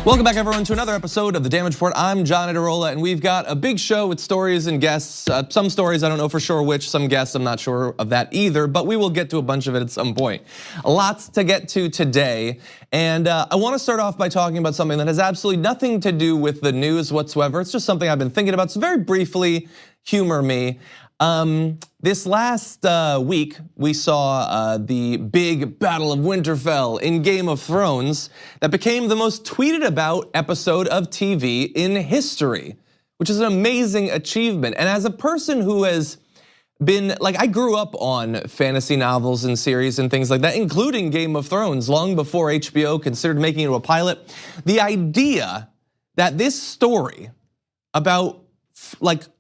Welcome back, everyone, to another episode of The Damage Report. I'm John Itarola, and we've got a big show with stories and guests. Some stories, I don't know for sure which, some guests, I'm not sure of that either, but we will get to a bunch of it at some point. Lots to get to today, and I wanna start off by talking about something that has absolutely nothing to do with the news whatsoever. It's just something I've been thinking about, so very briefly, humor me. This last week, we saw the big Battle of Winterfell in Game of Thrones that became the most tweeted about episode of TV in history, which is an amazing achievement. And as a person who has been, I grew up on fantasy novels and series and things like that, including Game of Thrones, long before HBO considered making it a pilot. The idea that this story about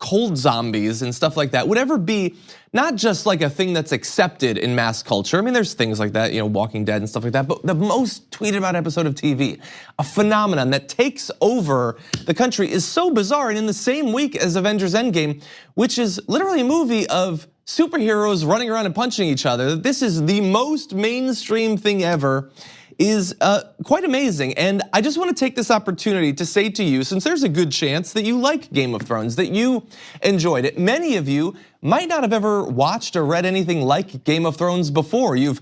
cold zombies and stuff like that would ever be not just like a thing that's accepted in mass culture. I mean, there's things like that, Walking Dead and stuff like that, but the most tweeted about episode of TV, a phenomenon that takes over the country, is so bizarre. And in the same week as Avengers Endgame, which is literally a movie of superheroes running around and punching each other, this is the most mainstream thing ever, is quite amazing. And I just wanna take this opportunity to say to you, since there's a good chance that you like Game of Thrones, that you enjoyed it. Many of you might not have ever watched or read anything like Game of Thrones before. You've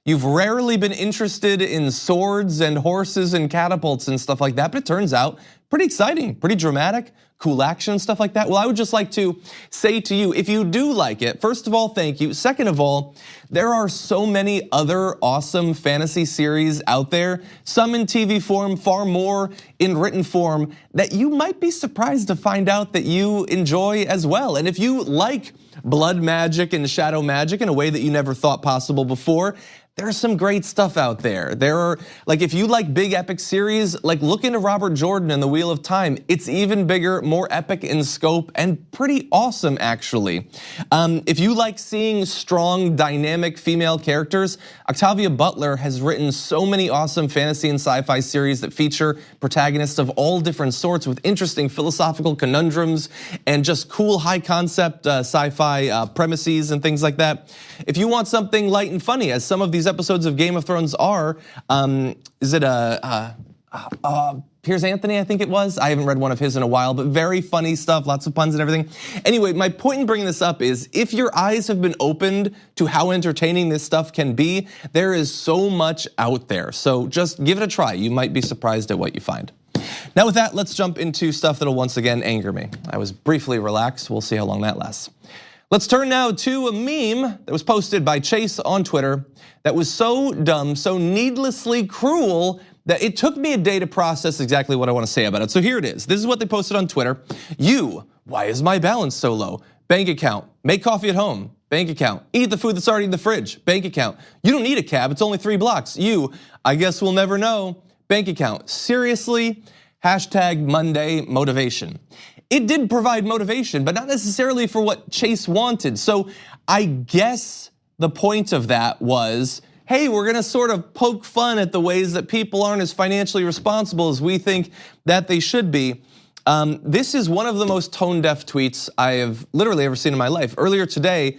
rarely been interested in swords and horses and catapults and stuff like that, but it turns out pretty exciting, pretty dramatic, cool action, stuff like that. Well, I would just like to say to you, if you do like it, first of all, thank you. Second of all, there are so many other awesome fantasy series out there, some in TV form, far more in written form, that you might be surprised to find out that you enjoy as well. And if you like blood magic and shadow magic in a way that you never thought possible before, there's some great stuff out there. There are, if you like big epic series, look into Robert Jordan and The Wheel of Time. It's even bigger, more epic in scope, and pretty awesome, actually. If you like seeing strong, dynamic female characters, Octavia Butler has written so many awesome fantasy and sci-fi series that feature protagonists of all different sorts with interesting philosophical conundrums and just cool high concept sci-fi premises and things like that. If you want something light and funny, as some of these episodes of Game of Thrones are, is it Piers Anthony, I think it was. I haven't read one of his in a while, but very funny stuff, lots of puns and everything. Anyway, my point in bringing this up is if your eyes have been opened to how entertaining this stuff can be, there is so much out there. So just give it a try. You might be surprised at what you find. Now with that, let's jump into stuff that'll once again anger me. I was briefly relaxed. We'll see how long that lasts. Let's turn now to a meme that was posted by Chase on Twitter that was so dumb, so needlessly cruel, that it took me a day to process exactly what I wanna say about it. So here it is. This is what they posted on Twitter. Why is my balance so low? Bank account, make coffee at home, bank account, eat the food that's already in the fridge, bank account. You don't need a cab, it's only 3 blocks. I guess we'll never know, bank account. Seriously, #Monday motivation. It did provide motivation, but not necessarily for what Chase wanted. So I guess the point of that was, hey, we're gonna sort of poke fun at the ways that people aren't as financially responsible as we think that they should be. This is one of the most tone-deaf tweets I have literally ever seen in my life. Earlier today,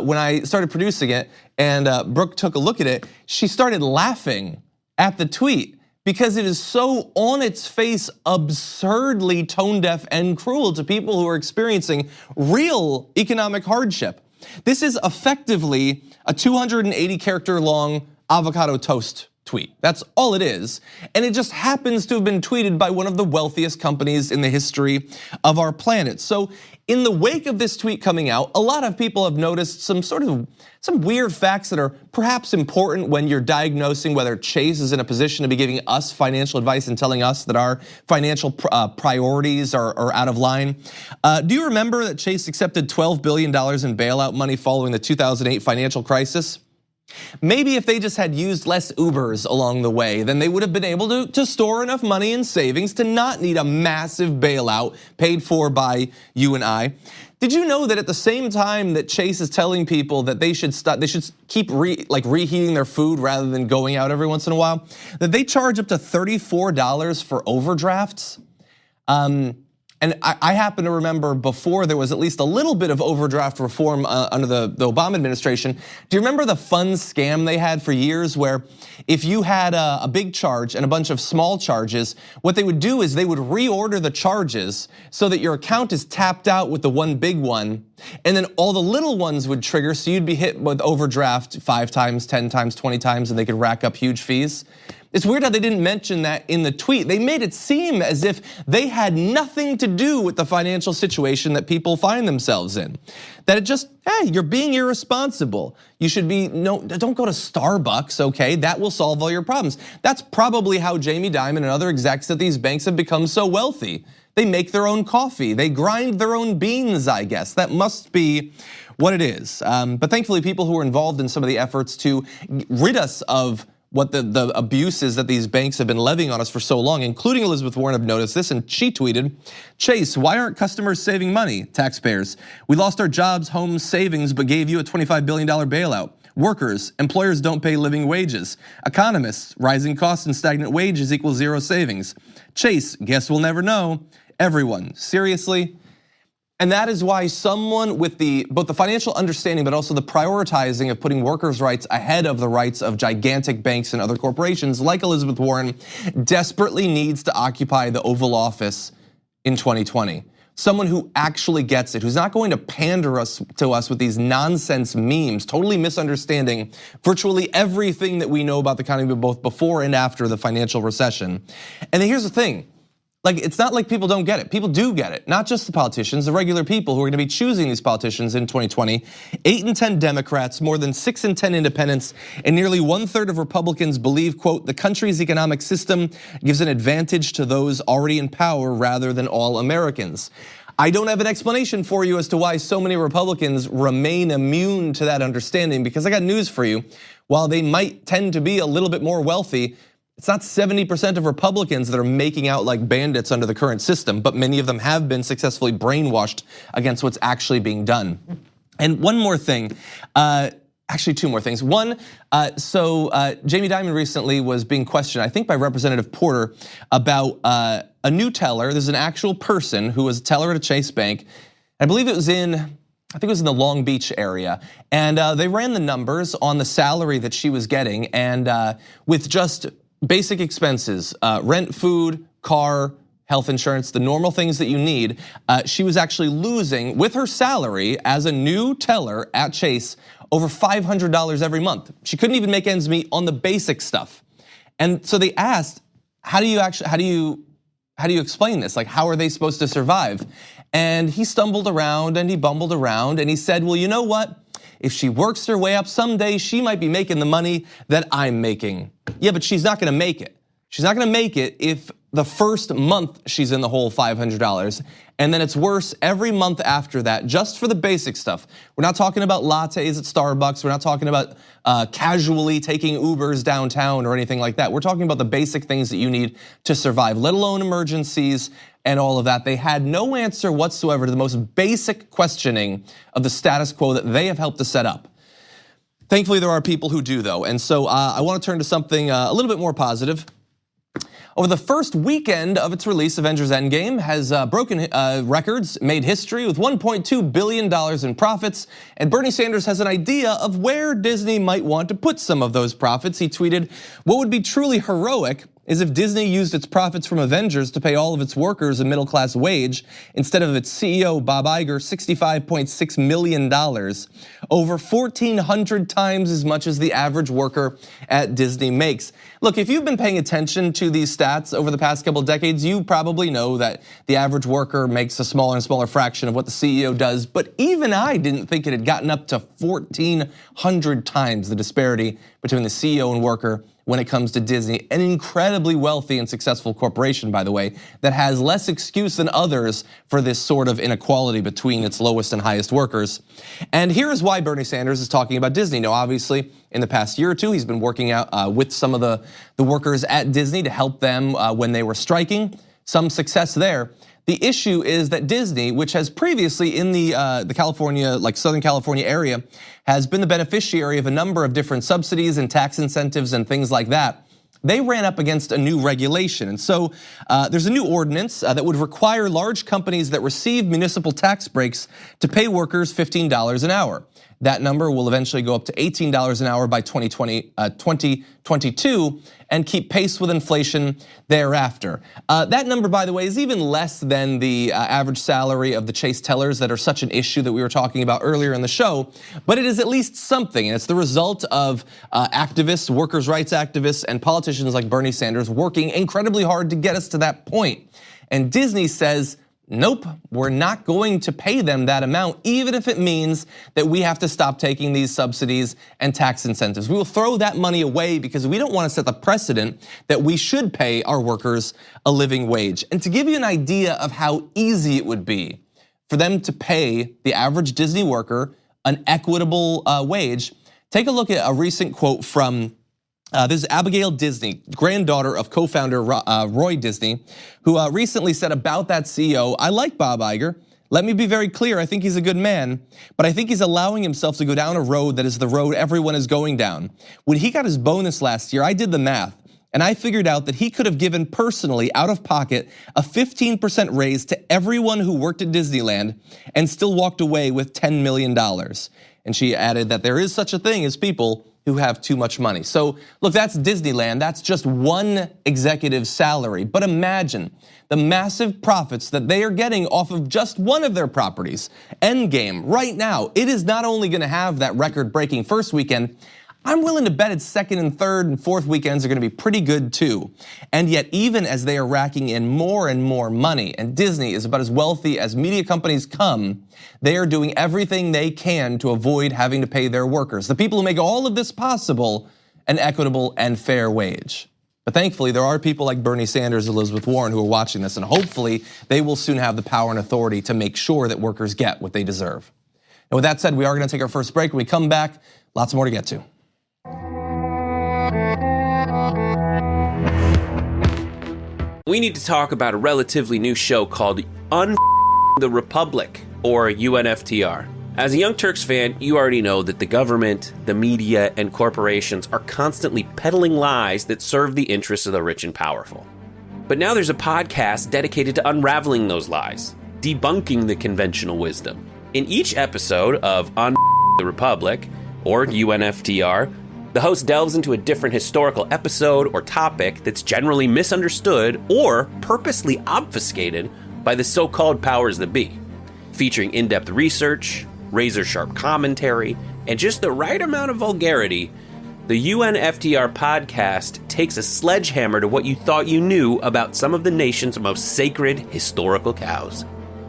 when I started producing it and Brooke took a look at it, she started laughing at the tweet, because it is so on its face absurdly tone deaf and cruel to people who are experiencing real economic hardship. This is effectively a 280 character long avocado toast tweet. That's all it is. And it just happens to have been tweeted by one of the wealthiest companies in the history of our planet. So in the wake of this tweet coming out, a lot of people have noticed some weird facts that are perhaps important when you're diagnosing whether Chase is in a position to be giving us financial advice and telling us that our financial priorities are out of line. Do you remember that Chase accepted $12 billion in bailout money following the 2008 financial crisis? Maybe if they just had used less Ubers along the way, then they would have been able to store enough money in savings to not need a massive bailout paid for by you and I. Did you know that at the same time that Chase is telling people that they should keep reheating their food rather than going out every once in a while, that they charge up to $34 for overdrafts? And I happen to remember before there was at least a little bit of overdraft reform under the Obama administration. Do you remember the fun scam they had for years where if you had a big charge and a bunch of small charges, what they would do is they would reorder the charges so that your account is tapped out with the one big one, and then all the little ones would trigger, so you'd be hit with overdraft 5 times, 10 times, 20 times, and they could rack up huge fees. It's weird how they didn't mention that in the tweet. They made it seem as if they had nothing to do with the financial situation that people find themselves in. That it just, hey, you're being irresponsible. You should be, no, don't go to Starbucks, okay? That will solve all your problems. That's probably how Jamie Dimon and other execs at these banks have become so wealthy. They make their own coffee. They grind their own beans, I guess. That must be what it is. But thankfully, people who are involved in some of the efforts to rid us of what the abuses that these banks have been levying on us for so long, including Elizabeth Warren, have noticed this, and she tweeted, "Chase, why aren't customers saving money? Taxpayers. We lost our jobs, homes, savings, but gave you a $25 billion bailout. Workers, employers don't pay living wages. Economists, rising costs and stagnant wages equal zero savings. Chase, guess we'll never know. Everyone, seriously?" And that is why someone with both the financial understanding but also the prioritizing of putting workers' rights ahead of the rights of gigantic banks and other corporations like Elizabeth Warren desperately needs to occupy the Oval Office in 2020. Someone who actually gets it, who's not going to pander to us with these nonsense memes, totally misunderstanding virtually everything that we know about the economy both before and after the financial recession. And then here's the thing. Like, it's not like people don't get it. People do get it. Not just the politicians, the regular people who are gonna be choosing these politicians in 2020. 8 in 10 Democrats, more than 6 in 10 independents, and nearly 1/3 of Republicans believe, quote, the country's economic system gives an advantage to those already in power rather than all Americans. I don't have an explanation for you as to why so many Republicans remain immune to that understanding, because I got news for you. While they might tend to be a little bit more wealthy, it's not 70% of Republicans that are making out like bandits under the current system, but many of them have been successfully brainwashed against what's actually being done. And one more thing, actually 2 more things. One, Jamie Dimon recently was being questioned, I think by Representative Porter, about a new teller. There's an actual person who was a teller at a Chase Bank. I believe it was in the Long Beach area. And they ran the numbers on the salary that she was getting, and with just basic expenses, rent, food, car, health insurance, the normal things that you need, she was actually losing with her salary as a new teller at Chase over $500 every month. She couldn't even make ends meet on the basic stuff. And so they asked, how do you explain this? Like, how are they supposed to survive? And he stumbled around and he bumbled around and he said, well, you know what? If she works her way up someday, she might be making the money that I'm making. Yeah, but she's not gonna make it. She's not gonna make it if the first month she's in the hole $500, and then it's worse every month after that, just for the basic stuff. We're not talking about lattes at Starbucks. We're not talking about casually taking Ubers downtown or anything like that. We're talking about the basic things that you need to survive, let alone emergencies and all of that. They had no answer whatsoever to the most basic questioning of the status quo that they have helped to set up. Thankfully, there are people who do, though. And so I want to turn to something a little bit more positive. Over the first weekend of its release, Avengers Endgame has broken records, made history with $1.2 billion in profits. And Bernie Sanders has an idea of where Disney might want to put some of those profits. He tweeted, what would be truly heroic is if Disney used its profits from Avengers to pay all of its workers a middle-class wage instead of its CEO, Bob Iger, $65.6 million, over 1,400 times as much as the average worker at Disney makes. Look, if you've been paying attention to these stats over the past couple of decades, you probably know that the average worker makes a smaller and smaller fraction of what the CEO does, but even I didn't think it had gotten up to 1,400 times the disparity between the CEO and worker when it comes to Disney, an incredibly wealthy and successful corporation, by the way, that has less excuse than others for this sort of inequality between its lowest and highest workers. And here is why Bernie Sanders is talking about Disney. Now, obviously, in the past year or two, he's been working out with some of the workers at Disney to help them when they were striking. Some success there. The issue is that Disney, which has previously in the California, like Southern California area, has been the beneficiary of a number of different subsidies and tax incentives and things like that. they ran up against a new regulation. And so there's a new ordinance that would require large companies that receive municipal tax breaks to pay workers $15 an hour. That number will eventually go up to $18 an hour by 2022 and keep pace with inflation thereafter. That number, by the way, is even less than the average salary of the Chase tellers that are such an issue that we were talking about earlier in the show, but it is at least something, and it's the result of activists, workers' rights activists, and politicians like Bernie Sanders working incredibly hard to get us to that point. And Disney says, nope, we're not going to pay them that amount, even if it means that we have to stop taking these subsidies and tax incentives. We will throw that money away because we don't want to set the precedent that we should pay our workers a living wage. And to give you an idea of how easy it would be for them to pay the average Disney worker an equitable wage, take a look at a recent quote from this is Abigail Disney, granddaughter of co-founder Roy Disney, who recently said about that CEO, "I like Bob Iger. Let me be very clear, I think he's a good man, but I think he's allowing himself to go down a road that is the road everyone is going down. When he got his bonus last year, I did the math, and I figured out that he could have given personally, out of pocket, a 15% raise to everyone who worked at Disneyland and still walked away with $10 million. And she added that there is such a thing as people who have too much money. So look, that's Disneyland. That's just one executive's salary. But imagine the massive profits that they are getting off of just one of their properties, Endgame. Right now, it is not only gonna have that record-breaking first weekend, I'm willing to bet its second and third and fourth weekends are gonna be pretty good too. And yet, even as they are racking in more and more money, and Disney is about as wealthy as media companies come, they are doing everything they can to avoid having to pay their workers, the people who make all of this possible, an equitable and fair wage. But thankfully, there are people like Bernie Sanders, Elizabeth Warren, who are watching this, and hopefully they will soon have the power and authority to make sure that workers get what they deserve. And with that said, we are gonna take our first break. When we come back, lots more to get to. We need to talk about a relatively new show called the Republic, or UNFTR. As a Young Turks fan, you already know that the government, the media, and corporations are constantly peddling lies that serve the interests of the rich and powerful. But now there's a podcast dedicated to unraveling those lies, debunking the conventional wisdom. In each episode of the Republic, or UNFTR, the host delves into a different historical episode or topic that's generally misunderstood or purposely obfuscated by the so-called powers that be. Featuring in-depth research, razor-sharp commentary, and just the right amount of vulgarity, the UNFTR podcast takes a sledgehammer to what you thought you knew about some of the nation's most sacred historical cows.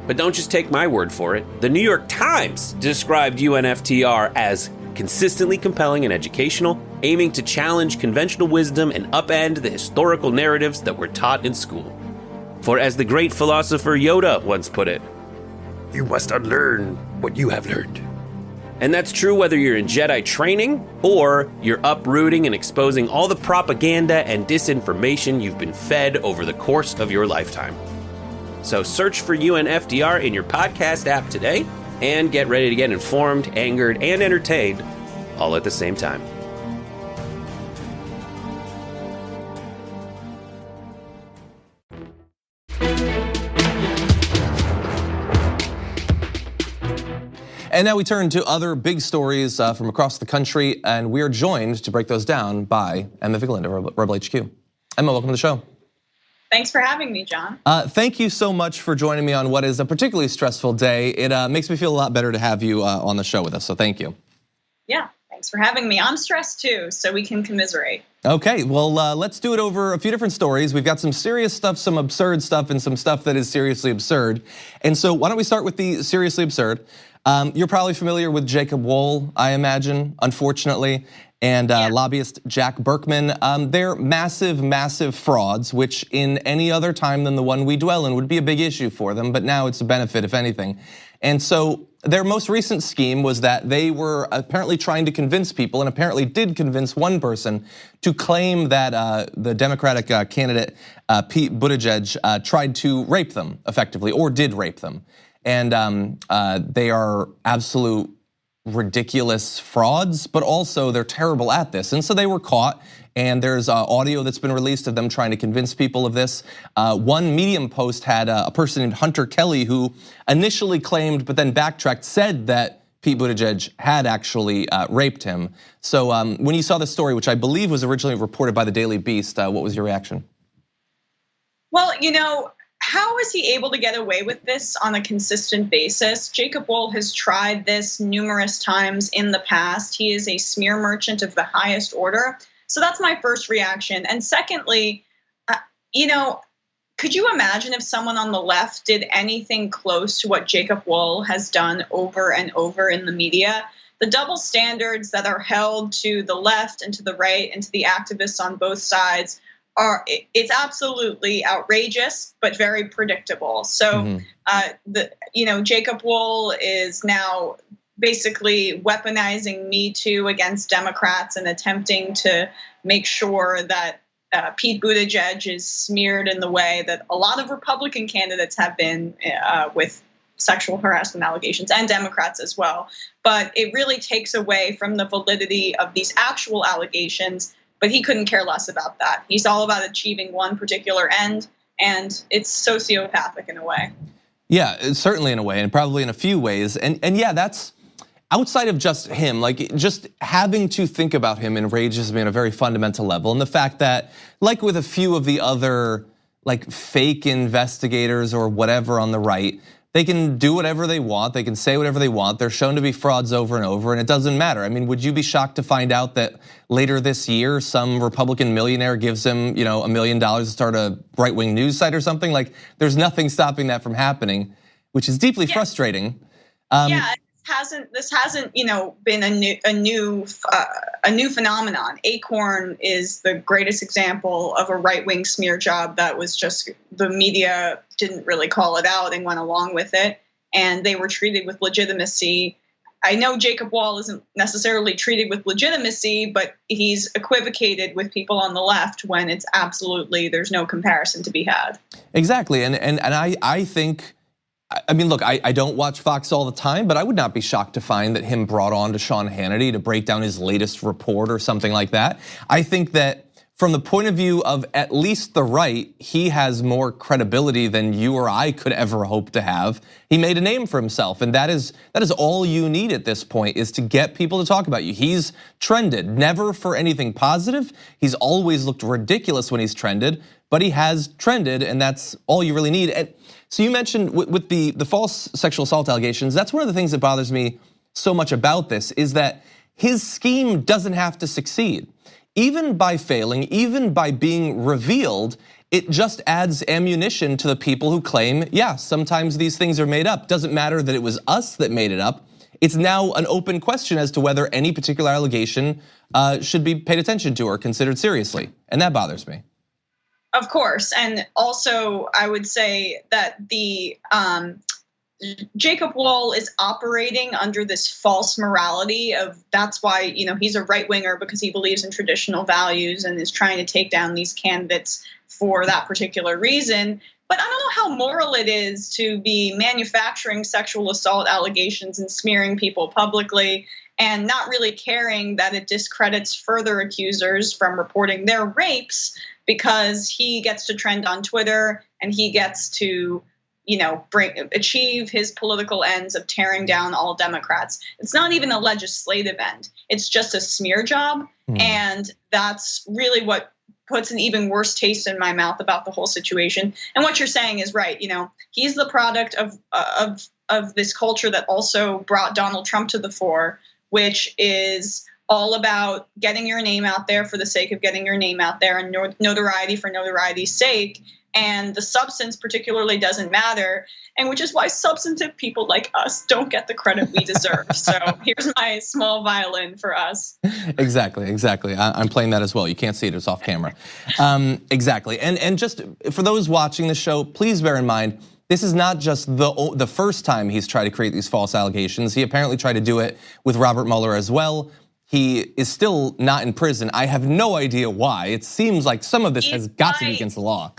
But don't just take my word for it. The New York Times described UNFTR as consistently compelling and educational, aiming to challenge conventional wisdom and upend the historical narratives that were taught in school. For as the great philosopher Yoda once put it, "You must unlearn what you have learned." And that's true whether you're in Jedi training or you're uprooting and exposing all the propaganda and disinformation you've been fed over the course of your lifetime. So search for UNFTR in your podcast app today and get ready to get informed, angered, and entertained all at the same time. And now we turn to other big stories from across the country, and we are joined to break those down by Emma Vigeland of Rebel HQ. Emma, welcome to the show. Thanks for having me, John. Thank you so much for joining me on what is a particularly stressful day. It makes me feel a lot better to have you on the show with us, so thank you. Yeah, thanks for having me. I'm stressed too, so we can commiserate. Okay, well, let's do it over a few different stories. We've got some serious stuff, some absurd stuff, and some stuff that is seriously absurd. And so why don't we start with the seriously absurd? You're probably familiar with Jacob Wohl, I imagine, unfortunately, and lobbyist Jack Berkman. They're massive, massive frauds, which in any other time than the one we dwell in would be a big issue for them, but now it's a benefit, if anything. And so their most recent scheme was that they were apparently trying to convince people, and apparently did convince one person, to claim that the Democratic candidate, Pete Buttigieg, tried to rape them, effectively, or did rape them. And they are absolute ridiculous frauds, but also they're terrible at this. And so they were caught, and there's audio that's been released of them trying to convince people of this. One Medium post had a person named Hunter Kelly who initially claimed, but then backtracked, said that Pete Buttigieg had actually raped him. So when you saw the story, which I believe was originally reported by the Daily Beast, what was your reaction? Well, how is he able to get away with this on a consistent basis? Jacob Wohl has tried this numerous times in the past. He is a smear merchant of the highest order. So that's my first reaction. And secondly, could you imagine if someone on the left did anything close to what Jacob Wohl has done over and over in the media? The double standards that are held to the left and to the right and to the activists on both sides it's absolutely outrageous, but very predictable. So, Jacob Wohl is now basically weaponizing Me Too against Democrats and attempting to make sure that Pete Buttigieg is smeared in the way that a lot of Republican candidates have been with sexual harassment allegations, and Democrats as well. But it really takes away from the validity of these actual allegations. But he couldn't care less about that. He's all about achieving one particular end, and it's sociopathic in a way. Yeah, certainly in a way, and probably in a few ways. And yeah, that's outside of just him, like just having to think about him enrages me on a very fundamental level. And the fact that, like with a few of the other like fake investigators or whatever on the right, they can do whatever they want, they can say whatever they want, they're shown to be frauds over and over, and it doesn't matter. I mean, would you be shocked to find out that later this year, some Republican millionaire gives him, $1 million to start a right-wing news site or something? Like, there's nothing stopping that from happening, which is deeply frustrating. This hasn't been a new phenomenon. Acorn is the greatest example of a right-wing smear job that was just, the media didn't really call it out and went along with it, and they were treated with legitimacy. I know Jacob Wohl isn't necessarily treated with legitimacy, but he's equivocated with people on the left when it's absolutely, there's no comparison to be had. Exactly, and I think, I mean, look, I don't watch Fox all the time, but I would not be shocked to find that him brought on to Sean Hannity to break down his latest report or something like that. I think that from the point of view of at least the right, he has more credibility than you or I could ever hope to have. He made a name for himself, and that is all you need at this point, is to get people to talk about you. He's trended, never for anything positive. He's always looked ridiculous when he's trended, but he has trended, and that's all you really need. And so you mentioned with the false sexual assault allegations, that's one of the things that bothers me so much about this, is that his scheme doesn't have to succeed. Even by failing, even by being revealed, it just adds ammunition to the people who claim, yeah, sometimes these things are made up. Doesn't matter that it was us that made it up. It's now an open question as to whether any particular allegation should be paid attention to or considered seriously, and that bothers me. Of course, and also I would say that the Jacob Wohl is operating under this false morality of, that's why he's a right winger, because he believes in traditional values and is trying to take down these candidates for that particular reason. But I don't know how moral it is to be manufacturing sexual assault allegations and smearing people publicly and not really caring that it discredits further accusers from reporting their rapes, because he gets to trend on Twitter and he gets to achieve his political ends of tearing down all Democrats. It's not even a legislative end. It's just a smear job. And that's really what puts an even worse taste in my mouth about the whole situation. And what you're saying is right. He's the product of this culture that also brought Donald Trump to the fore, which is all about getting your name out there for the sake of getting your name out there, and notoriety for notoriety's sake. And the substance particularly doesn't matter, and which is why substantive people like us don't get the credit we deserve. So here's my small violin for us. Exactly. I'm playing that as well. You can't see it, it's off camera. Exactly, and just for those watching the show, please bear in mind, this is not just the first time he's tried to create these false allegations. He apparently tried to do it with Robert Mueller as well. He is still not in prison. I have no idea why. It seems like some of this has got to be against the law.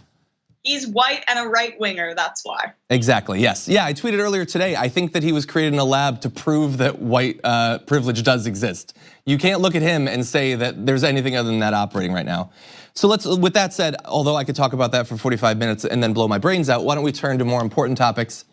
He's white and a right winger, that's why. Exactly, yes. Yeah, I tweeted earlier today, I think that he was created in a lab to prove that white privilege does exist. You can't look at him and say that there's anything other than that operating right now. So with that said, although I could talk about that for 45 minutes and then blow my brains out, why don't we turn to more important topics?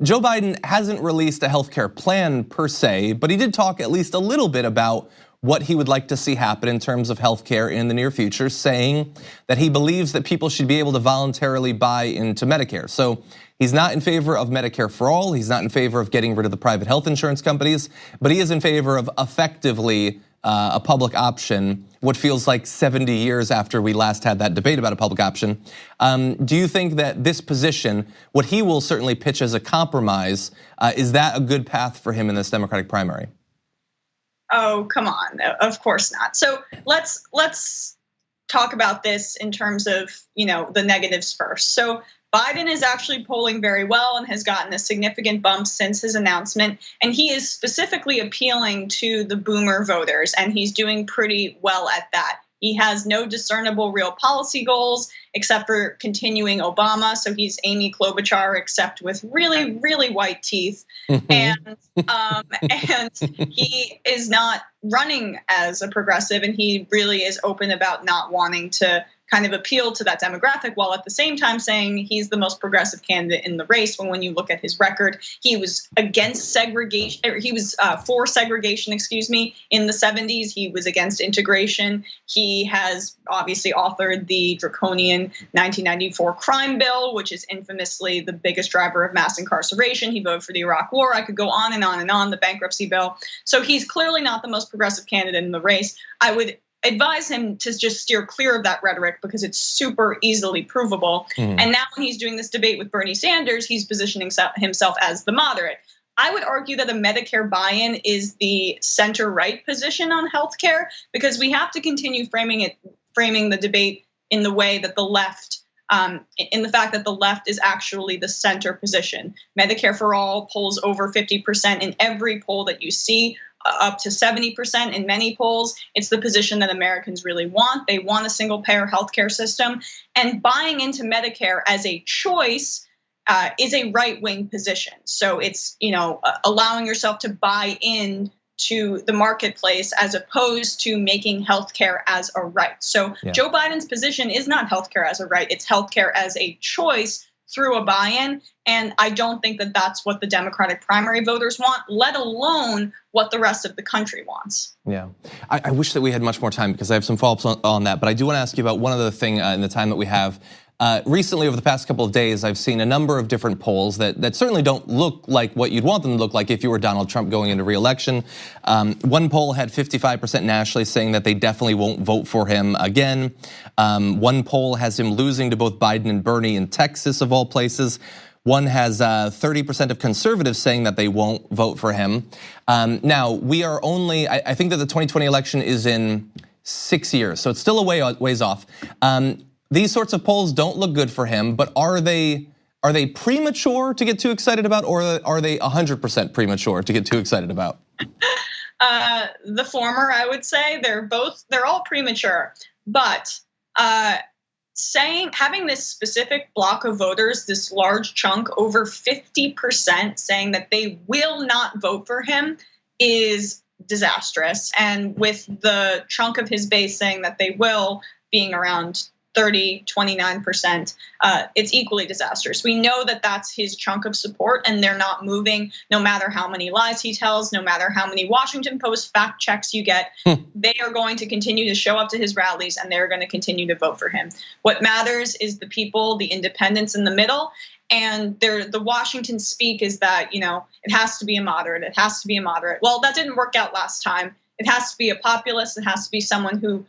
Joe Biden hasn't released a healthcare plan per se, but he did talk at least a little bit about what he would like to see happen in terms of healthcare in the near future, saying that he believes that people should be able to voluntarily buy into Medicare. So he's not in favor of Medicare for all. He's not in favor of getting rid of the private health insurance companies, but he is in favor of effectively a public option, what feels like 70 years after we last had that debate about a public option. Do you think that this position, what he will certainly pitch as a compromise, is that a good path for him in this Democratic primary? Oh, come on, of course not. So let's talk about this in terms of, the negatives first. So Biden is actually polling very well and has gotten a significant bump since his announcement. And he is specifically appealing to the boomer voters, and he's doing pretty well at that. He has no discernible real policy goals except for continuing Obama. So he's Amy Klobuchar, except with really, really white teeth. And he is not running as a progressive, and he really is open about not wanting to kind of appeal to that demographic, while at the same time saying he's the most progressive candidate in the race. When you look at his record, he was against segregation, or he was for segregation, in the 70s. He was against integration. He has obviously authored the draconian 1994 crime bill, which is infamously the biggest driver of mass incarceration. He voted for the Iraq War. I could go on and on and on, the bankruptcy bill. So he's clearly not the most progressive candidate in the race. I would advise him to just steer clear of that rhetoric because it's super easily provable. And now when he's doing this debate with Bernie Sanders, he's positioning himself as the moderate. I would argue that a Medicare buy-in is the center-right position on healthcare, because we have to continue framing the debate in the way that the left, in the fact that the left is actually the center position. Medicare for all polls over 50% in every poll that you see, up to 70% in many polls. It's the position that Americans really want. They want a single-payer healthcare system, and buying into Medicare as a choice is a right-wing position. So it's allowing yourself to buy in to the marketplace as opposed to making healthcare as a right. So Joe Biden's position is not healthcare as a right; it's healthcare as a choice through a buy-in. And I don't think that that's what the Democratic primary voters want, let alone what the rest of the country wants. Yeah, I wish that we had much more time because I have some follow-ups on that, but I do want to ask you about one other thing in the time that we have. Recently, over the past couple of days, I've seen a number of different polls that certainly don't look like what you'd want them to look like if you were Donald Trump going into re-election. One poll had 55% nationally saying that they definitely won't vote for him again. One poll has him losing to both Biden and Bernie in Texas, of all places. One has 30% of conservatives saying that they won't vote for him. Now, we are only, I think that the 2020 election is in 6 years, so it's still a ways off. These sorts of polls don't look good for him, but are they premature to get too excited about, or are they 100% premature to get too excited about? The former, I would say. They're all premature, but having this specific block of voters, this large chunk, over 50% saying that they will not vote for him, is disastrous. And with the chunk of his base saying that they will, being around 29%, it's equally disastrous. We know that that's his chunk of support, and they're not moving no matter how many lies he tells, no matter how many Washington Post fact checks you get. They are going to continue to show up to his rallies, and they're going to continue to vote for him. What matters is the people, the independents in the middle. And the Washington speak is that, it has to be a moderate. It has to be a moderate. Well, that didn't work out last time. It has to be a populist. It has to be someone who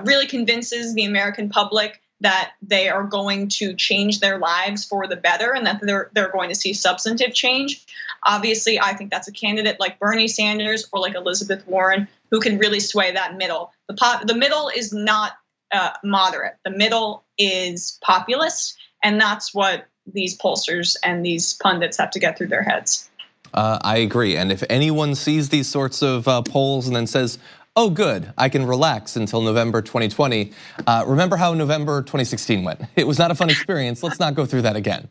really convinces the American public that they are going to change their lives for the better and that they're going to see substantive change. Obviously, I think that's a candidate like Bernie Sanders or like Elizabeth Warren who can really sway that middle. The middle is not moderate. The middle is populist, and that's what these pollsters and these pundits have to get through their heads. I agree, and if anyone sees these sorts of polls and then says, oh good, I can relax until November 2020. Remember how November 2016 went? It was not a fun experience. Let's not go through that again.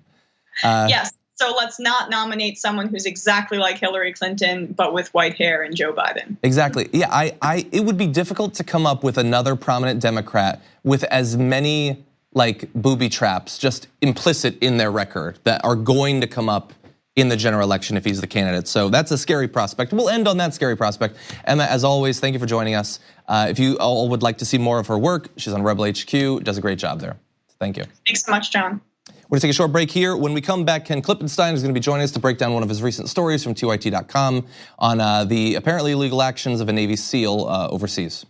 Yes, so let's not nominate someone who's exactly like Hillary Clinton, but with white hair and Joe Biden. Exactly, yeah, it would be difficult to come up with another prominent Democrat with as many like booby traps just implicit in their record that are going to come up in the general election if he's the candidate. So that's a scary prospect. We'll end on that scary prospect. Emma, as always, thank you for joining us. If you all would like to see more of her work, she's on Rebel HQ, does a great job there. Thank you. Thanks so much, John. We're gonna take a short break here. When we come back, Ken Klippenstein is gonna be joining us to break down one of his recent stories from TYT.com on the apparently illegal actions of a Navy SEAL overseas.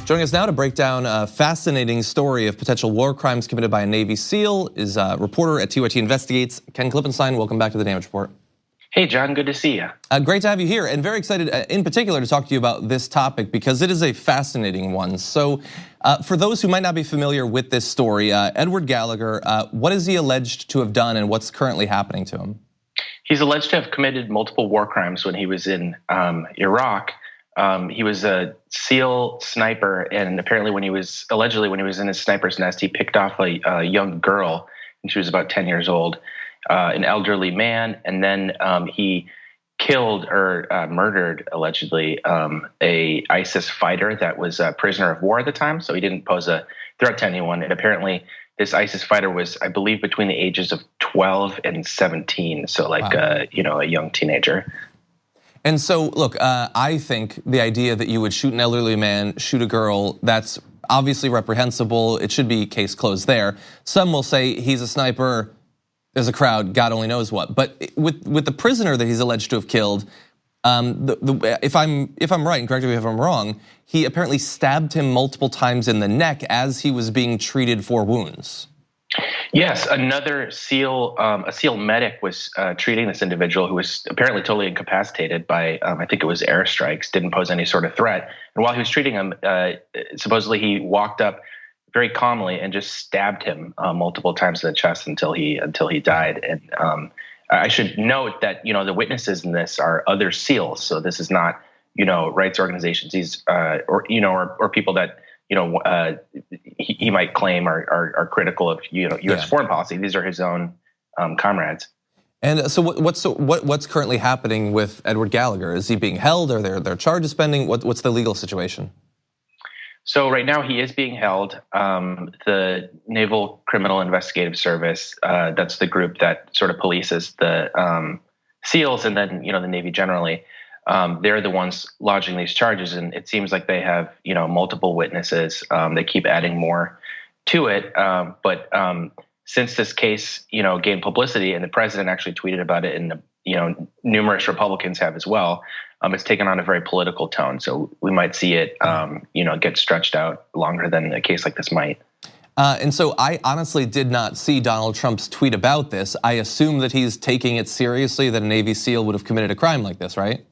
Joining us now to break down a fascinating story of potential war crimes committed by a Navy SEAL is a reporter at TYT Investigates, Ken Klippenstein. Welcome back to the Damage Report. Hey, John, good to see you. Great to have you here, and very excited in particular to talk to you about this topic because it is a fascinating one. So for those who might not be familiar with this story, Edward Gallagher, what is he alleged to have done and what's currently happening to him? He's alleged to have committed multiple war crimes when he was in Iraq. He was a SEAL sniper, and apparently allegedly when he was in his sniper's nest, he picked off a young girl, and she was about 10 years old, an elderly man, and then he killed or murdered, allegedly, a ISIS fighter that was a prisoner of war at the time, so he didn't pose a threat to anyone, and apparently this ISIS fighter was, I believe, between the ages of 12 and 17, so like, wow. A young teenager. And so, look, I think the idea that you would shoot an elderly man, shoot a girl, that's obviously reprehensible. It should be case closed there. Some will say he's a sniper. There's a crowd, God only knows what. But with the prisoner that he's alleged to have killed, if I'm right, and correct me if I'm wrong, he apparently stabbed him multiple times in the neck as he was being treated for wounds. Yes, another SEAL, a SEAL medic was treating this individual who was apparently totally incapacitated by, I think it was airstrikes, didn't pose any sort of threat. And while he was treating him, supposedly he walked up very calmly and just stabbed him multiple times in the chest until he died. And I should note that the witnesses in this are other SEALs, so this is not rights organizations. These or people that he might claim are critical of U.S. foreign policy. These are his own comrades. And so what's currently happening with Edward Gallagher? Is he being held? Are there charges pending? What's the legal situation? So right now he is being held. The Naval Criminal Investigative Service, that's the group that sort of polices the SEALs and then the Navy generally. They're the ones lodging these charges, and it seems like they have multiple witnesses. They keep adding more to it, but since this case gained publicity, and the president actually tweeted about it, and numerous Republicans have as well, it's taken on a very political tone. So we might see it get stretched out longer than a case like this might. And so I honestly did not see Donald Trump's tweet about this. I assume that he's taking it seriously, that a Navy SEAL would have committed a crime like this, right?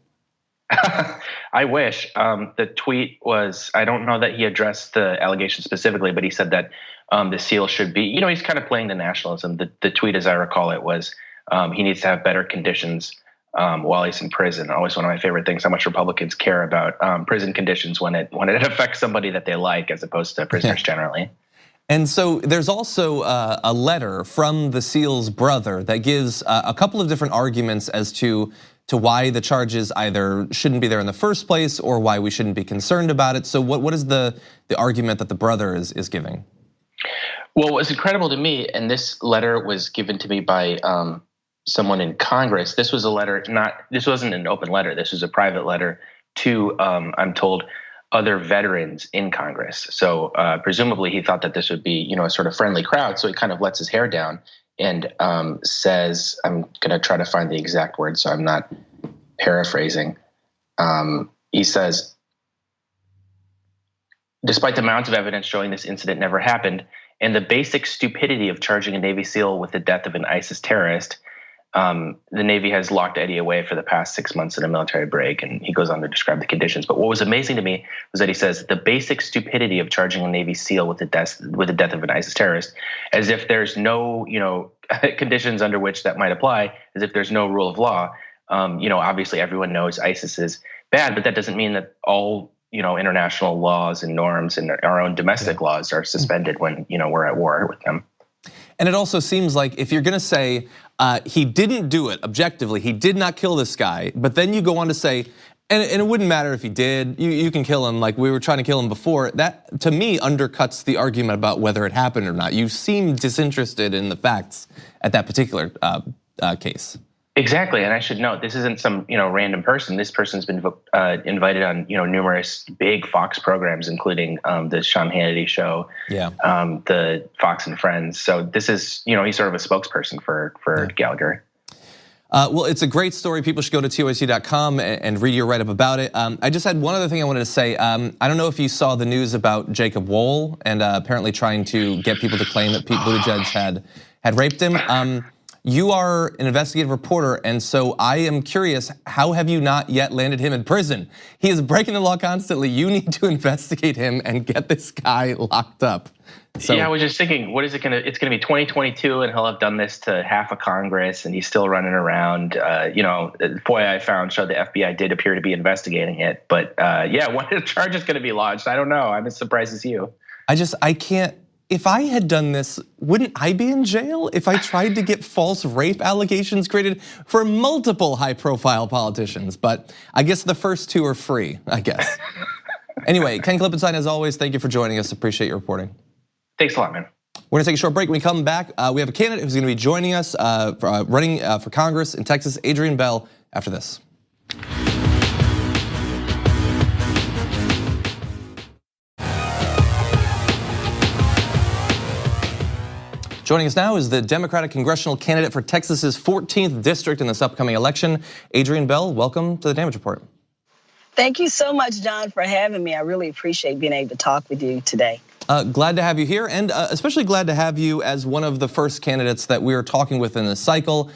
I wish. The tweet was, I don't know that he addressed the allegation specifically, but he said that the SEAL should be, he's kind of playing the nationalism. The tweet, as I recall it, was he needs to have better conditions while he's in prison. Always one of my favorite things, how much Republicans care about prison conditions when it affects somebody that they like as opposed to prisoners generally. And so there's also a letter from the SEAL's brother that gives a couple of different arguments as to why the charges either shouldn't be there in the first place or why we shouldn't be concerned about it. So what is the argument that the brother is giving? Well, what's incredible to me, and this letter was given to me by someone in Congress. This was a letter, this wasn't an open letter. This was a private letter to, I'm told, other veterans in Congress. So presumably he thought that this would be, a sort of friendly crowd. So he kind of lets his hair down and says, I'm going to try to find the exact word so I'm not paraphrasing. He says, despite the amount of evidence showing this incident never happened and the basic stupidity of charging a Navy SEAL with the death of an ISIS terrorist, the Navy has locked Eddie away for the past 6 months in a military break, and he goes on to describe the conditions. But what was amazing to me was that he says the basic stupidity of charging a Navy SEAL with the death of an ISIS terrorist, as if there's no conditions under which that might apply, as if there's no rule of law. Obviously everyone knows ISIS is bad, but that doesn't mean that all international laws and norms and our own domestic laws are suspended when we're at war with them. And it also seems like if you're gonna say he didn't do it objectively, he did not kill this guy, but then you go on to say, and it wouldn't matter if he did, you can kill him like we were trying to kill him before, that to me undercuts the argument about whether it happened or not. You seem disinterested in the facts at that particular case. Exactly, and I should note this isn't some random person. This person's been invited on numerous big Fox programs, including the Sean Hannity show, the Fox and Friends. So this is he's sort of a spokesperson for Gallagher. Well, it's a great story. People should go to TYC.com and read your write-up about it. I just had one other thing I wanted to say. I don't know if you saw the news about Jacob Wohl and apparently trying to get people to claim that Pete Buttigieg had raped him. You are an investigative reporter, and so I am curious, how have you not yet landed him in prison? He is breaking the law constantly. You need to investigate him and get this guy locked up. So, yeah, I was just thinking, what is it gonna? It's gonna be 2022, and he'll have done this to half of Congress, and he's still running around. The FOIA I found showed the FBI did appear to be investigating it, but what charge is gonna be lodged? I don't know. I'm as surprised as you. I can't. If I had done this, wouldn't I be in jail if I tried to get false rape allegations created for multiple high-profile politicians? But I guess the first two are free, I guess. Anyway, Ken Klippenstein, as always, thank you for joining us. Appreciate your reporting. Thanks a lot, man. We're gonna take a short break. When we come back, we have a candidate who's gonna be joining us, running for Congress in Texas, Adrienne Bell, after this. Joining us now is the Democratic congressional candidate for Texas's 14th district in this upcoming election, Adrienne Bell. Welcome to the Damage Report. Thank you so much, John, for having me. I really appreciate being able to talk with you today. Glad to have you here, and especially glad to have you as one of the first candidates that we are talking with in this cycle.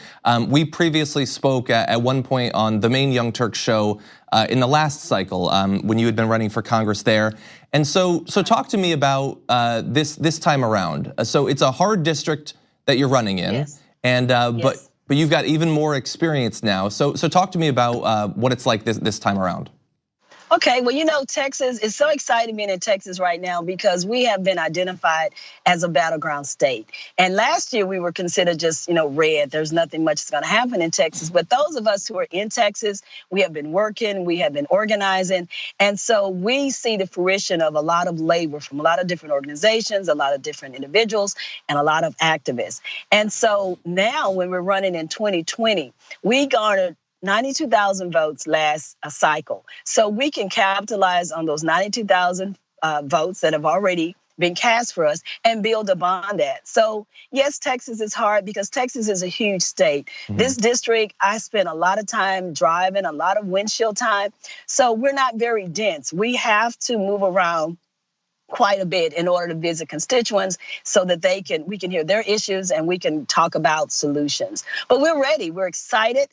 We previously spoke at one point on the main Young Turks show in the last cycle when you had been running for Congress there. And so talk to me about this time around. So it's a hard district that you're running in, yes. And yes. but you've got even more experience now. So talk to me about what it's like this time around. Okay, well, Texas is so exciting being in Texas right now because we have been identified as a battleground state. And last year we were considered just, red. There's nothing much that's going to happen in Texas. But those of us who are in Texas, we have been working, we have been organizing. And so we see the fruition of a lot of labor from a lot of different organizations, a lot of different individuals, and a lot of activists. And so now when we're running in 2020, we garnered 92,000 votes last cycle. So we can capitalize on those 92,000 votes that have already been cast for us and build upon that. So yes, Texas is hard because Texas is a huge state. Mm-hmm. This district, I spent a lot of time driving, a lot of windshield time. So we're not very dense. We have to move around quite a bit in order to visit constituents so that we can hear their issues and we can talk about solutions. But we're ready. We're excited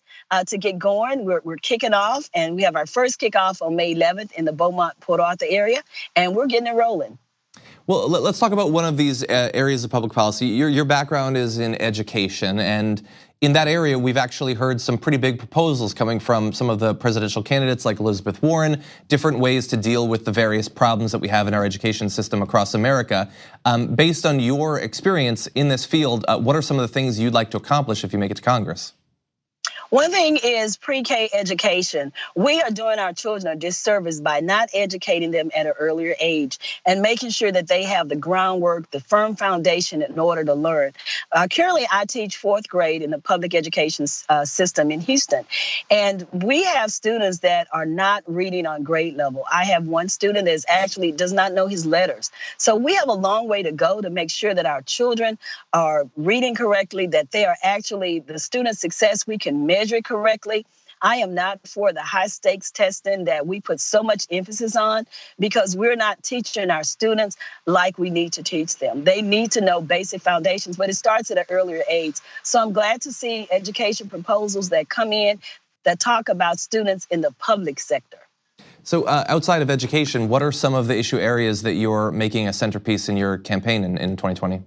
to get going. We're kicking off, and we have our first kickoff on May 11th in the Beaumont-Port Arthur area, and we're getting it rolling. Well, let's talk about one of these areas of public policy. Your background is in education, and in that area, we've actually heard some pretty big proposals coming from some of the presidential candidates like Elizabeth Warren, different ways to deal with the various problems that we have in our education system across America. Based on your experience in this field, what are some of the things you'd like to accomplish if you make it to Congress? One thing is pre-K education. We are doing our children a disservice by not educating them at an earlier age and making sure that they have the groundwork, the firm foundation in order to learn. Currently, I teach fourth grade in the public education system in Houston. And we have students that are not reading on grade level. I have one student that actually does not know his letters. So we have a long way to go to make sure that our children are reading correctly, that they are actually the student success we can measure it correctly. I am not for the high stakes testing that we put so much emphasis on, because we're not teaching our students like we need to teach them. They need to know basic foundations, but it starts at an earlier age. So I'm glad to see education proposals that come in that talk about students in the public sector. So outside of education, what are some of the issue areas that you're making a centerpiece in your campaign in 2020?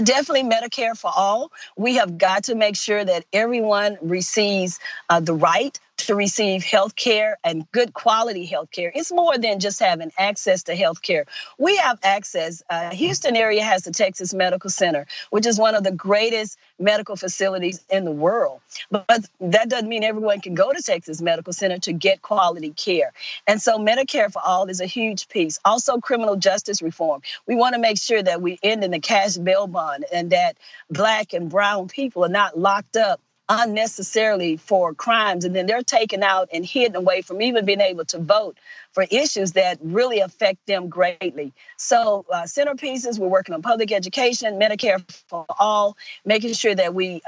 Definitely Medicare for all. We have got to make sure that everyone receives the right to receive health care and good quality health care. It's more than just having access to health care. We have access. Houston area has the Texas Medical Center, which is one of the greatest medical facilities in the world. But that doesn't mean everyone can go to Texas Medical Center to get quality care. And so Medicare for all is a huge piece. Also criminal justice reform. We want to make sure that we end in the cash bail bond and that Black and brown people are not locked up unnecessarily for crimes, and then they're taken out and hidden away from even being able to vote for issues that really affect them greatly. So centerpieces, we're working on public education, Medicare for all, making sure that we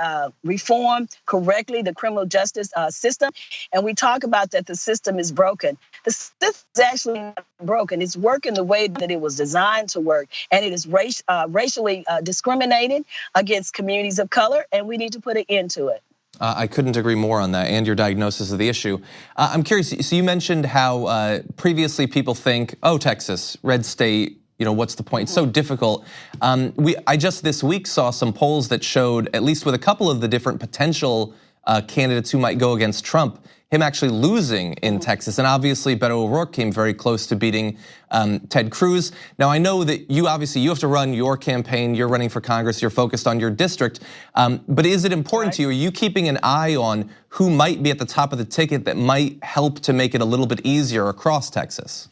reform correctly the criminal justice system. And we talk about that the system is broken. The system is actually not broken. It's working the way that it was designed to work. And it is racially discriminating against communities of color, and we need to put an end to it. I couldn't agree more on that and your diagnosis of the issue. I'm curious, so you mentioned how previously people think, oh, Texas, red state, what's the point? It's so difficult. I just this week saw some polls that showed, at least with a couple of the different potential candidates who might go against Trump, him actually losing in Texas. And obviously Beto O'Rourke came very close to beating Ted Cruz. Now I know that you have to run your campaign, you're running for Congress, you're focused on your district. But is it important to you, are you keeping an eye on who might be at the top of the ticket that might help to make it a little bit easier across Texas?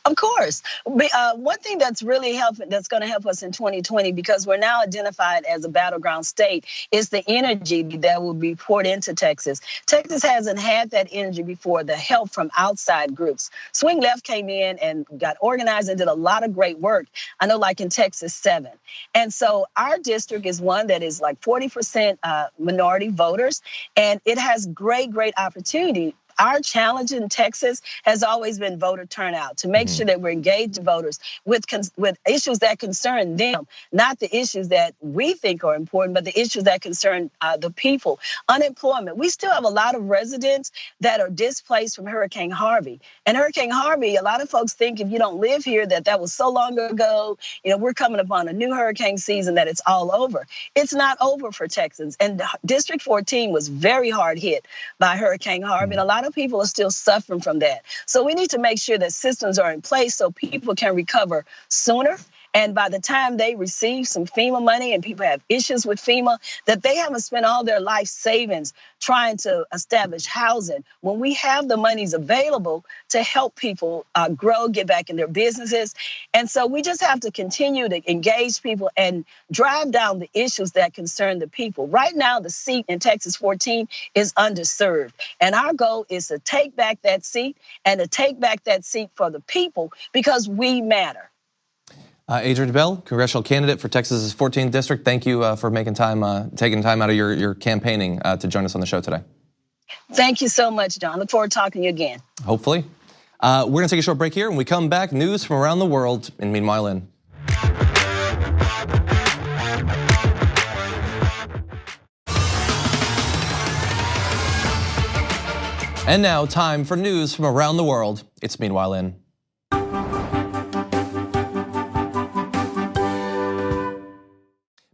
Of course. One thing that's really that's going to help us in 2020, because we're now identified as a battleground state, is the energy that will be poured into Texas. Texas hasn't had that energy before, the help from outside groups. Swing Left came in and got organized and did a lot of great work. I know, like in Texas 7. And so our district is one that is like 40% minority voters, and it has great opportunity. Our challenge in Texas has always been voter turnout, to make sure that we're engaged voters with issues that concern them, not the issues that we think are important, but the issues that concern the people. Unemployment. We still have a lot of residents that are displaced from Hurricane Harvey. And Hurricane Harvey, a lot of folks think if you don't live here that was so long ago, we're coming upon a new hurricane season that it's all over. It's not over for Texans. And District 14 was very hard hit by Hurricane Harvey, and a lot of people are still suffering from that. So we need to make sure that systems are in place so people can recover sooner. And by the time they receive some FEMA money, and people have issues with FEMA, that they haven't spent all their life savings trying to establish housing, when we have the monies available to help people grow, get back in their businesses. And so we just have to continue to engage people and drive down the issues that concern the people. Right now, the seat in Texas 14 is underserved. And our goal is to take back that seat, and to take back that seat for the people, because we matter. Adrienne Bell, congressional candidate for Texas's 14th district. Thank you for taking time out of your campaigning to join us on the show today. Thank you so much, John. Look forward to talking to you again. Hopefully. We're gonna take a short break here. When we come back, news from around the world in Meanwhile In. And now, time for news from around the world. It's Meanwhile In.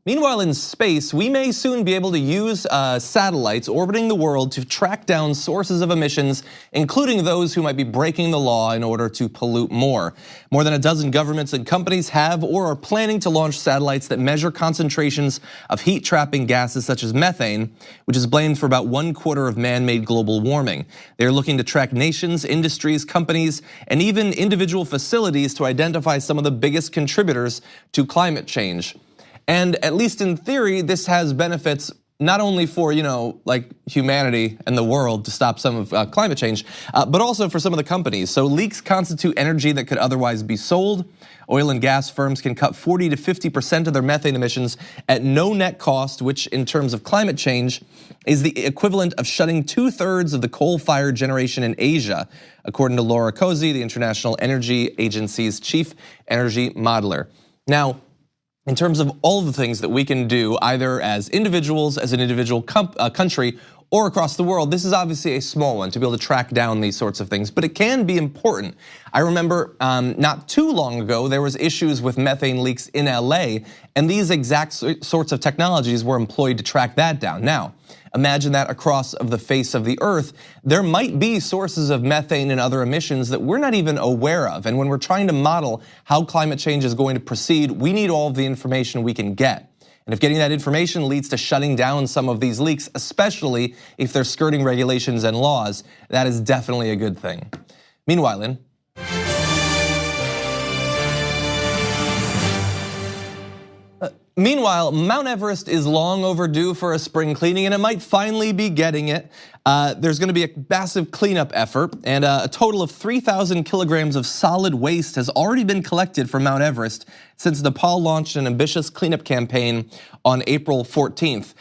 Meanwhile, in space, we may soon be able to use satellites orbiting the world to track down sources of emissions, including those who might be breaking the law in order to pollute more. More than a dozen governments and companies have or are planning to launch satellites that measure concentrations of heat-trapping gases such as methane, which is blamed for about 1/4 of man-made global warming. They're looking to track nations, industries, companies, and even individual facilities to identify some of the biggest contributors to climate change. And at least in theory, this has benefits not only for, like humanity and the world to stop some of climate change, but also for some of the companies. So leaks constitute energy that could otherwise be sold. Oil and gas firms can cut 40 to 50% of their methane emissions at no net cost, which in terms of climate change is the equivalent of shutting 2/3 of the coal-fired generation in Asia, according to Laura Cozy, the International Energy Agency's chief energy modeler. Now, in terms of all the things that we can do, either as individuals, as an individual country, or across the world, this is obviously a small one to be able to track down these sorts of things, but it can be important. I remember not too long ago, there was issues with methane leaks in LA, and these exact sorts of technologies were employed to track that down. Now, imagine that across the face of the earth, there might be sources of methane and other emissions that we're not even aware of. And when we're trying to model how climate change is going to proceed, we need all of the information we can get. And if getting that information leads to shutting down some of these leaks, especially if they're skirting regulations and laws, that is definitely a good thing. Meanwhile, Mount Everest is long overdue for a spring cleaning, and it might finally be getting it. There's gonna be a massive cleanup effort, and a total of 3,000 kilograms of solid waste has already been collected from Mount Everest since Nepal launched an ambitious cleanup campaign on April 14th.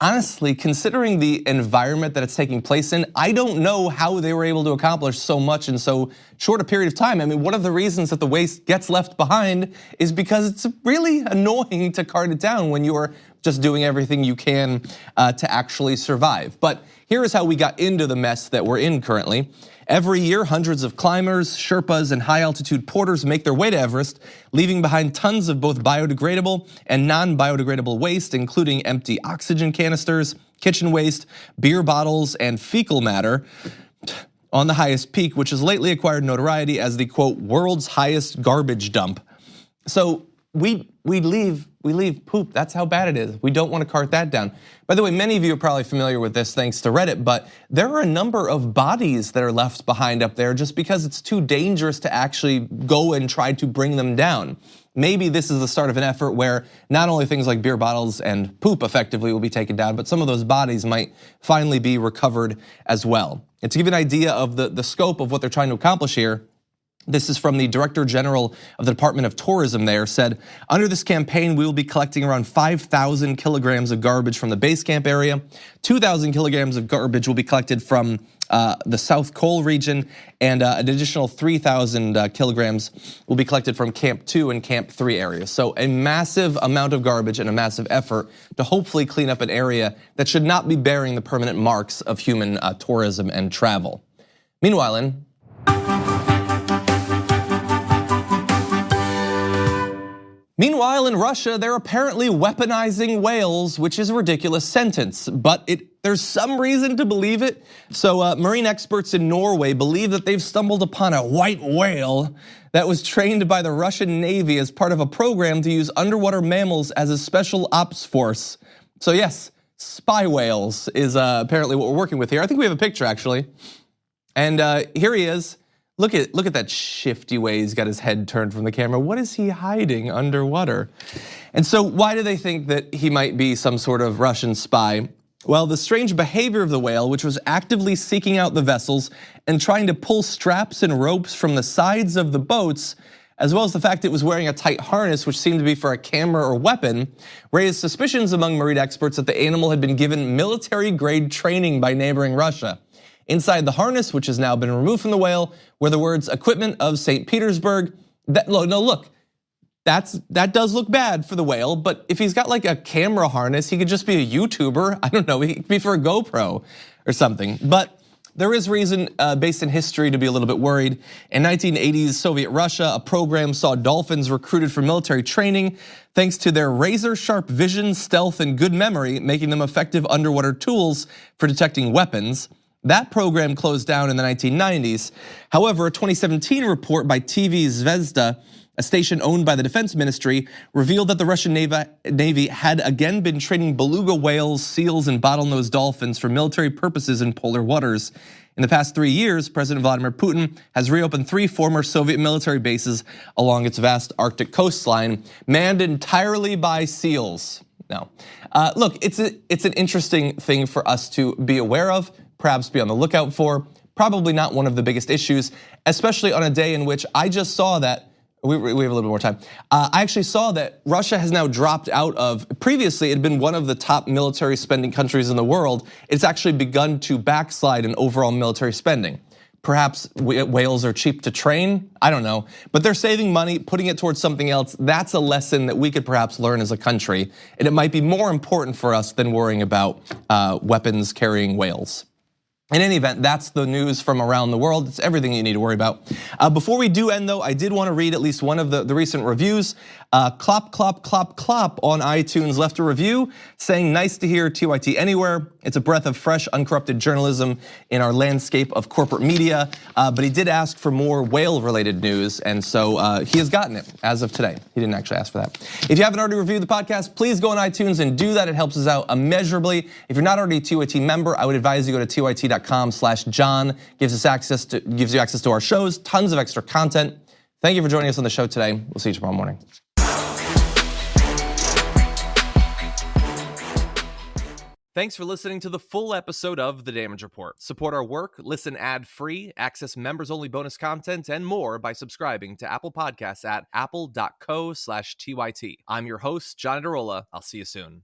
Honestly, considering the environment that it's taking place in, I don't know how they were able to accomplish so much in so short a period of time. I mean, one of the reasons that the waste gets left behind is because it's really annoying to cart it down when you are just doing everything you can to actually survive. But here is how we got into the mess that we're in currently. Every year, hundreds of climbers, Sherpas, and high-altitude porters make their way to Everest, leaving behind tons of both biodegradable and non-biodegradable waste, including empty oxygen canisters, kitchen waste, beer bottles, and fecal matter on the highest peak, which has lately acquired notoriety as the, quote, world's highest garbage dump. So we leave poop. That's how bad it is. We don't want to cart that down. By the way, many of you are probably familiar with this thanks to Reddit, but there are a number of bodies that are left behind up there just because it's too dangerous to actually go and try to bring them down. Maybe this is the start of an effort where not only things like beer bottles and poop effectively will be taken down, but some of those bodies might finally be recovered as well. And to give you an idea of the scope of what they're trying to accomplish here, this is from the Director General of the Department of Tourism there, said, under this campaign, we will be collecting around 5,000 kilograms of garbage from the base camp area. 2,000 kilograms of garbage will be collected from the South Col region, and an additional 3,000 kilograms will be collected from Camp 2 and Camp 3 areas. So a massive amount of garbage and a massive effort to hopefully clean up an area that should not be bearing the permanent marks of human tourism and travel. Meanwhile, in Russia, they're apparently weaponizing whales, which is a ridiculous sentence, but there's some reason to believe it. So marine experts in Norway believe that they've stumbled upon a white whale that was trained by the Russian Navy as part of a program to use underwater mammals as a special ops force. So yes, spy whales is apparently what we're working with here. I think we have a picture actually. And here he is. Look at that shifty way he's got his head turned from the camera. What is he hiding underwater? And so why do they think that he might be some sort of Russian spy? Well, the strange behavior of the whale, which was actively seeking out the vessels and trying to pull straps and ropes from the sides of the boats, as well as the fact it was wearing a tight harness, which seemed to be for a camera or weapon, raised suspicions among marine experts that the animal had been given military-grade training by neighboring Russia. Inside the harness, which has now been removed from the whale, were the words "equipment of St. Petersburg." That does look bad for the whale, but if he's got like a camera harness, he could just be a YouTuber. I don't know, he could be for a GoPro or something. But there is reason based in history to be a little bit worried. In 1980s Soviet Russia, a program saw dolphins recruited for military training thanks to their razor-sharp vision, stealth, and good memory, making them effective underwater tools for detecting weapons. That program closed down in the 1990s. However, a 2017 report by TV Zvezda, a station owned by the Defense Ministry, revealed that the Russian Navy had again been training beluga whales, seals, and bottlenose dolphins for military purposes in polar waters. In the past 3 years, President Vladimir Putin has reopened 3 former Soviet military bases along its vast Arctic coastline, manned entirely by seals. No. Look, it's an interesting thing for us to be aware of, perhaps be on the lookout for. Probably not one of the biggest issues, especially on a day in which I just saw that, we have a little bit more time. I actually saw that Russia has now dropped out of, previously it had been one of the top military spending countries in the world. It's actually begun to backslide in overall military spending. Perhaps whales are cheap to train, I don't know. But they're saving money, putting it towards something else. That's a lesson that we could perhaps learn as a country. And it might be more important for us than worrying about weapons carrying whales. In any event, that's the news from around the world. It's everything you need to worry about. Before we do end though, I did want to read at least one of the recent reviews. Clop on iTunes left a review saying, nice to hear TYT anywhere. It's a breath of fresh, uncorrupted journalism in our landscape of corporate media. But he did ask for more whale-related news, and so he has gotten it as of today. He didn't actually ask for that. If you haven't already reviewed the podcast, please go on iTunes and do that. It helps us out immeasurably. If you're not already a TYT member, I would advise you go to tyt.com/John. Gives you access to our shows, tons of extra content. Thank you for joining us on the show today. We'll see you tomorrow morning. Thanks for listening to the full episode of The Damage Report. Support our work, listen ad-free, access members-only bonus content, and more by subscribing to Apple Podcasts at apple.co/TYT. I'm your host, John Adarola. I'll see you soon.